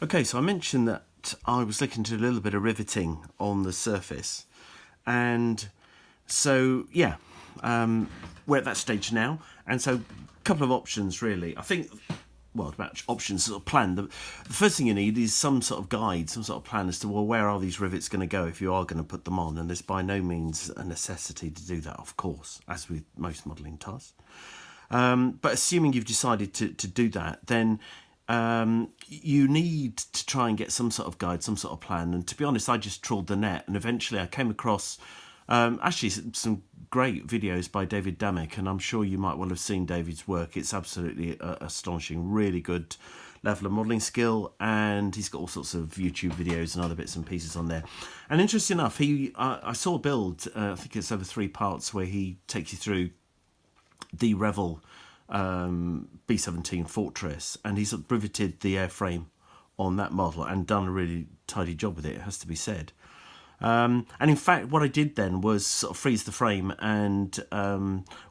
Okay, so I mentioned that I was looking to do a little bit of riveting on the surface, and so yeah, we're at that stage now, and so a couple of options really. I think, well, about options sort of plan. The first thing you need is some sort of guide, some sort of plan as to, well, where are these rivets going to go if you are going to put them on, and there's by no means a necessity to do that, of course, as with most modelling tasks. But assuming you've decided to do that, then you need to try and get some sort of guide, some sort of plan. And to be honest, I just trawled the net, and eventually I came across actually some great videos by David Damick, and I'm sure you might well have seen David's work. It's absolutely astonishing, really good level of modelling skill, and he's got all sorts of YouTube videos and other bits and pieces on there. And interesting enough, I saw a build, I think it's over 3 parts, where he takes you through the Revell B-17 Fortress, and he's riveted the airframe on that model and done a really tidy job with it, it has to be said. And in fact, what I did then was sort of freeze the frame, and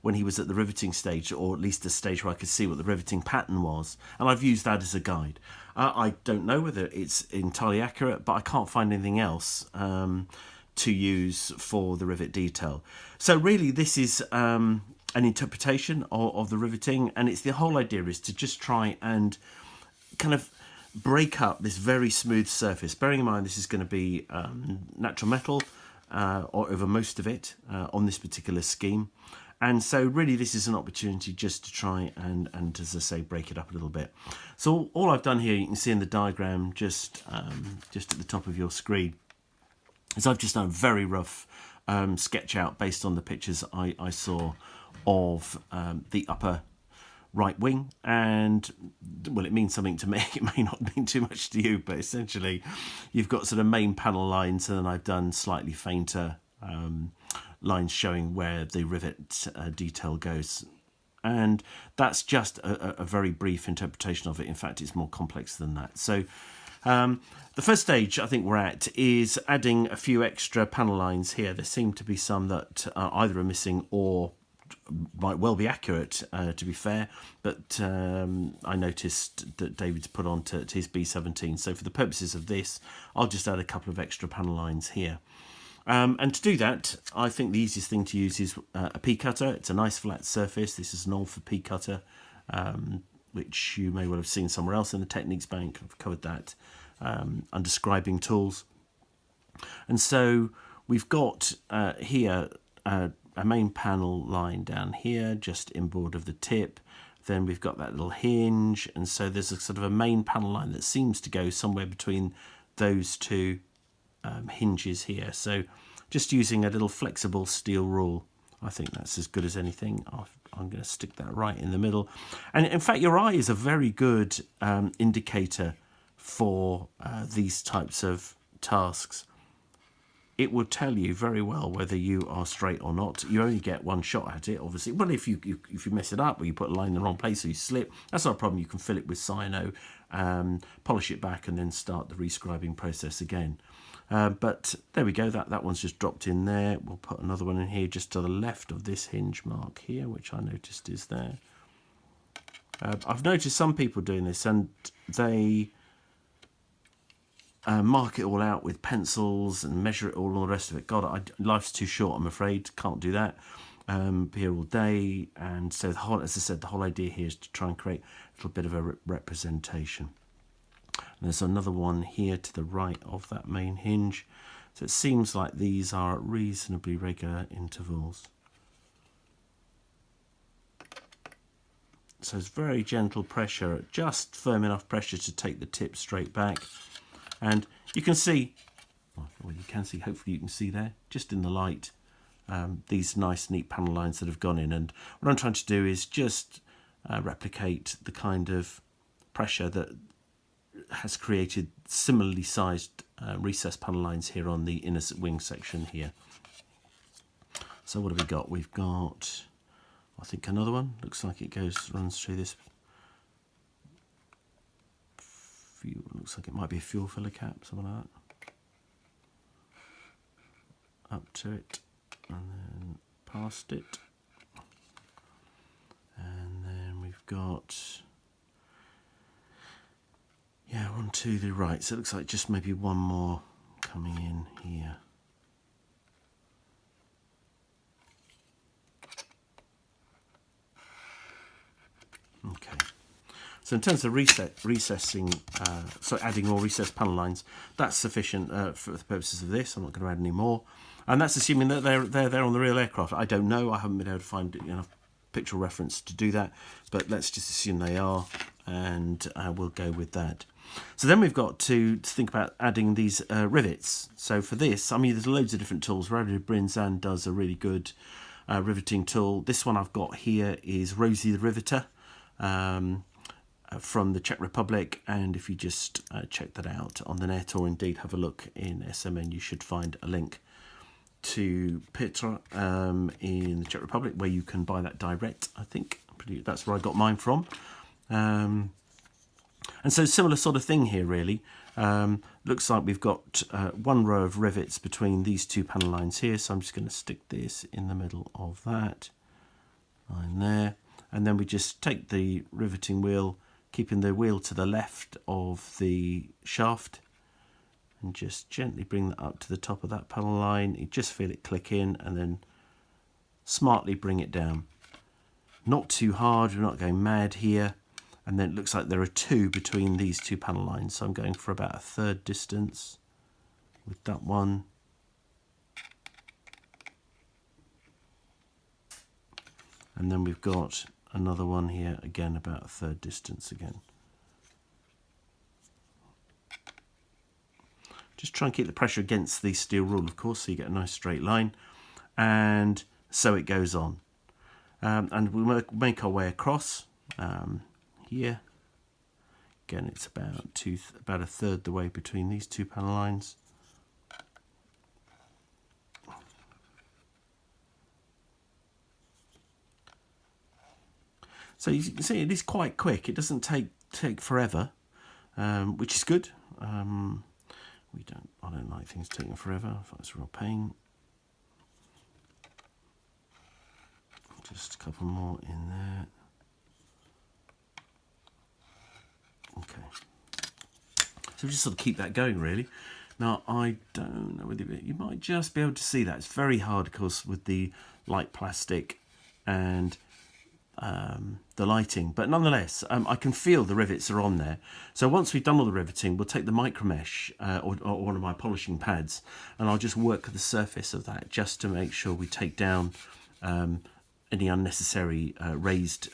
when he was at the riveting stage, or at least the stage where I could see what the riveting pattern was, and I've used that as a guide. I don't know whether it's entirely accurate, but I can't find anything else to use for the rivet detail. So really, this is an interpretation of the riveting, and it's the whole idea is to just try and kind of break up this very smooth surface, bearing in mind this is going to be natural metal or over most of it on this particular scheme. And so really this is an opportunity just to try and as I say, break it up a little bit. So all I've done here, you can see in the diagram just at the top of your screen, is I've just done a very rough sketch out based on the pictures I saw of the upper right wing, and well, it means something to me. It may not mean too much to you, but essentially you've got sort of main panel lines, and then I've done slightly fainter lines showing where the rivet detail goes, and that's just a very brief interpretation of it. In fact, it's more complex than that. So the first stage I think we're at is adding a few extra panel lines here. There seem to be some that either are missing or might well be accurate, to be fair, but I noticed that David's put on to his B-17, so for the purposes of this I'll just add a couple of extra panel lines here. And to do that, I think the easiest thing to use is a P cutter. It's a nice flat surface. This is an Alpha P cutter, which you may well have seen somewhere else in the Techniques bank. I've covered that under scribing tools. And so we've got here a main panel line down here, just inboard of the tip. Then we've got that little hinge, and so there's a sort of a main panel line that seems to go somewhere between those two hinges here. So just using a little flexible steel rule, I think that's as good as anything. I'm going to stick that right in the middle. And in fact, your eye is a very good indicator for these types of tasks. It will tell you very well whether you are straight or not. You only get one shot at it, obviously. Well, if you mess it up or you put a line in the wrong place or you slip, that's not a problem. You can fill it with cyano, polish it back, and then start the rescribing process again. But there we go. That one's just dropped in there. We'll put another one in here just to the left of this hinge mark here, which I noticed is there. I've noticed some people doing this, and they mark it all out with pencils and measure it all and all the rest of it. God, life's too short, I'm afraid. Can't do that. Be here all day. And so, as I said, the whole idea here is to try and create a little bit of a representation. And there's another one here to the right of that main hinge. So it seems like these are at reasonably regular intervals. So it's very gentle pressure, just firm enough pressure to take the tip straight back. And you can see, well, you can see, hopefully you can see there, just in the light, these nice, neat panel lines that have gone in. And what I'm trying to do is just replicate the kind of pressure that has created similarly sized recessed panel lines here on the inner wing section here. So what have we got? We've got, I think, another one. Looks like it runs through this. Looks like it might be a fuel filler cap, something like that. Up to it, and then past it. And then we've got, Yeah, one to the right. So it looks like just maybe one more coming in here. Okay. So in terms of recessing, so adding more recessed panel lines, that's sufficient for the purposes of this. I'm not going to add any more. And that's assuming that they're there on the real aircraft. I don't know. I haven't been able to find enough pictorial reference to do that. But let's just assume they are, and we'll go with that. So then we've got to think about adding these rivets. So for this, I mean, there's loads of different tools. Rowley Brinzan does a really good riveting tool. This one I've got here is Rosie the Riveter. From the Czech Republic, and if you just check that out on the net, or indeed have a look in SMN, you should find a link to Petra in the Czech Republic, where you can buy that direct. I think that's where I got mine from. And so similar sort of thing here, really. Looks like we've got one row of rivets between these two panel lines here, so I'm just going to stick this in the middle of that line there, and then we just take the riveting wheel, keeping the wheel to the left of the shaft, and just gently bring that up to the top of that panel line. You just feel it click in, and then smartly bring it down. Not too hard, we're not going mad here. And then it looks like there are two between these two panel lines, so I'm going for about a third distance with that one. And then we've got another one here, again about a third distance again. Just try and keep the pressure against the steel rule, of course, so you get a nice straight line. And so it goes on. And we make our way across here. Again, it's about a third the way between these two panel lines. So you can see it is quite quick. It doesn't take forever, which is good. I don't like things taking forever. I find it's a real pain. Just a couple more in there. Okay. So we just sort of keep that going, really. Now, I don't know whether you might just be able to see that. It's very hard, of course, with the light plastic and the lighting, but nonetheless I can feel the rivets are on there. So once we've done all the riveting, we'll take the micro mesh or one of my polishing pads, and I'll just work the surface of that just to make sure we take down any unnecessary raised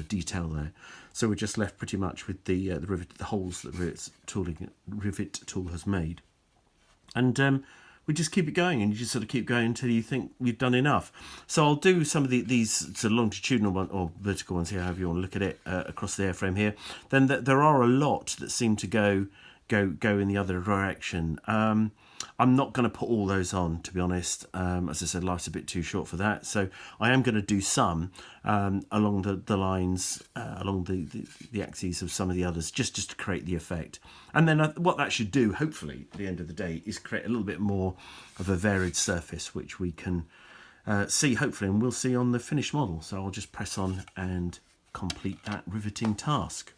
detail there. So we're just left pretty much with the holes that the rivet tool has made, and we just keep it going, and you just sort of keep going until you think you've done enough. So I'll do some of these sort of longitudinal one, or vertical ones here, however you want to look at it, across the airframe here. Then there are a lot that seem to go in the other direction. I'm not going to put all those on, to be honest. As I said, life's a bit too short for that. So I am going to do some along the lines, along the axes of some of the others, just to create the effect. And then what that should do, hopefully, at the end of the day, is create a little bit more of a varied surface, which we can see, hopefully, and we'll see on the finished model. So I'll just press on and complete that riveting task.